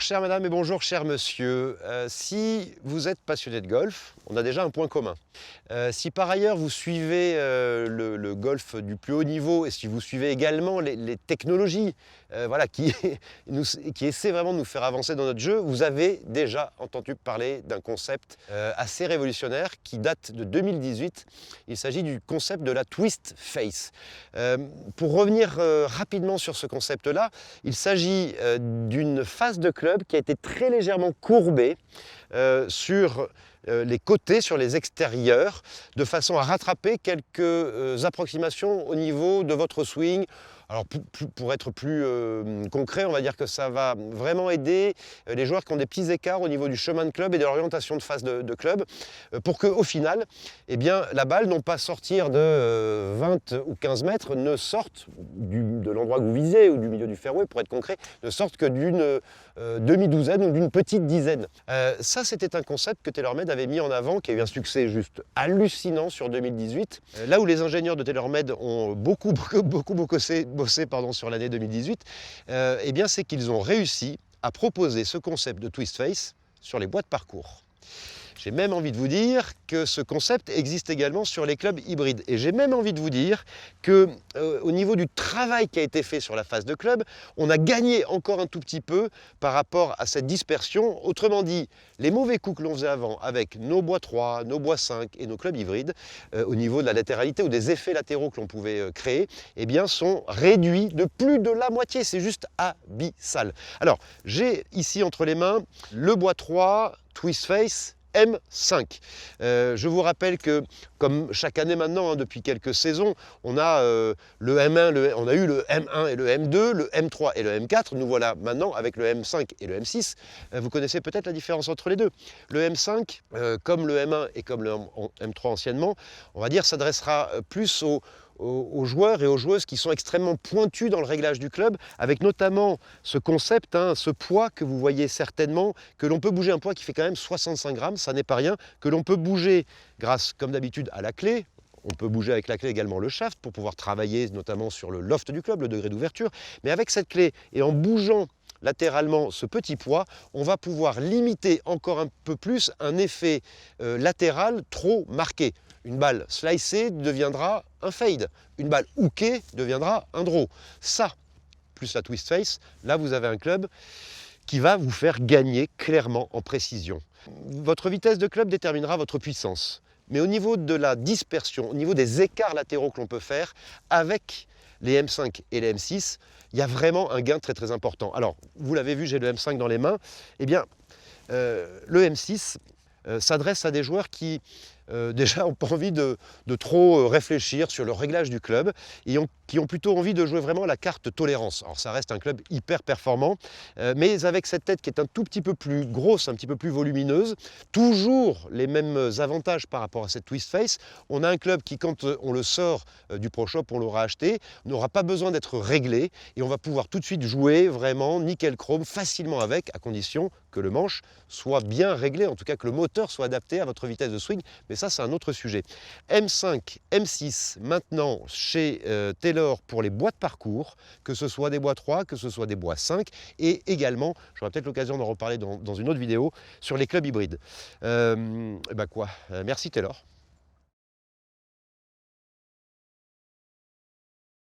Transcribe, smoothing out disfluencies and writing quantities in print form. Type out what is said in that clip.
chère madame et bonjour cher monsieur. Si vous êtes passionné de golf, on a déjà un point commun. Si par ailleurs vous suivez le golf du plus haut niveau et si vous suivez également les technologies voilà, qui essaient vraiment de nous faire avancer dans notre jeu, vous avez déjà entendu parler d'un concept assez révolutionnaire qui date de 2018. Il s'agit du concept de la twist face. Pour revenir rapidement sur ce concept-là, il s'agit d'une face de club qui a été très légèrement courbée sur les côtés, sur les extérieurs, de façon à rattraper quelques approximations au niveau de votre swing. Alors pour être plus concret, on va dire que ça va vraiment aider les joueurs qui ont des petits écarts au niveau du chemin de club et de l'orientation de face de club, pour qu'au final, eh bien, la balle, non pas sortir de 20 ou 15 mètres, ne sorte de l'endroit que vous visez ou du milieu du fairway, pour être concret, ne sorte que d'une demi-douzaine ou d'une petite dizaine. Ça, c'était un concept que TaylorMade avait mis en avant, qui a eu un succès juste hallucinant sur 2018. Là où les ingénieurs de TaylorMade ont beaucoup bossé sur l'année 2018, eh bien, c'est qu'ils ont réussi à proposer ce concept de twist face sur les bois de parcours. J'ai même envie de vous dire que ce concept existe également sur les clubs hybrides. Et j'ai même envie de vous dire que au niveau du travail qui a été fait sur la face de club, on a gagné encore un tout petit peu par rapport à cette dispersion. Autrement dit, les mauvais coups que l'on faisait avant avec nos bois 3, nos bois 5 et nos clubs hybrides, au niveau de la latéralité ou des effets latéraux que l'on pouvait créer, eh bien, sont réduits de plus de la moitié. C'est juste abyssal. Alors, j'ai ici entre les mains le bois 3 Twist Face M5. Je vous rappelle que, comme chaque année maintenant, depuis quelques saisons, on a le M1, on a eu le M1 et le M2, le M3 et le M4. Nous voilà maintenant avec le M5 et le M6. Vous connaissez peut-être la différence entre les deux. Le M5, comme le M1 et comme le M3 anciennement, on va dire s'adressera plus aux joueurs et aux joueuses qui sont extrêmement pointus dans le réglage du club, avec notamment ce concept, ce poids que vous voyez certainement, que l'on peut bouger, un poids qui fait quand même 65 grammes, ça n'est pas rien, que l'on peut bouger grâce, comme d'habitude, à la clé. On peut bouger avec la clé également le shaft pour pouvoir travailler notamment sur le loft du club, le degré d'ouverture. Mais avec cette clé et en bougeant latéralement ce petit poids, on va pouvoir limiter encore un peu plus un effet latéral trop marqué. Une balle slicée deviendra un fade. Une balle hookée deviendra un draw. Ça, plus la twist face, là vous avez un club qui va vous faire gagner clairement en précision. Votre vitesse de club déterminera votre puissance. Mais au niveau de la dispersion, au niveau des écarts latéraux que l'on peut faire, avec les M5 et les M6, il y a vraiment un gain très très important. Alors, vous l'avez vu, j'ai le M5 dans les mains. Eh bien, le M6 s'adresse à des joueurs qui déjà n'ont pas envie de trop réfléchir sur le réglage du club et qui ont plutôt envie de jouer vraiment la carte tolérance. Alors ça reste un club hyper performant, mais avec cette tête qui est un tout petit peu plus grosse, un petit peu plus volumineuse, toujours les mêmes avantages par rapport à cette twist face. On a un club qui, quand on le sort du Pro Shop, on l'aura acheté, n'aura pas besoin d'être réglé et on va pouvoir tout de suite jouer vraiment nickel chrome facilement avec, à condition que le manche soit bien réglé, en tout cas que le moteur soit adapté à votre vitesse de swing, mais ça c'est un autre sujet. M5, M6 maintenant chez Taylor pour les bois de parcours, que ce soit des bois 3, que ce soit des bois 5, et également, j'aurai peut-être l'occasion d'en reparler dans une autre vidéo, sur les clubs hybrides. Merci Taylor.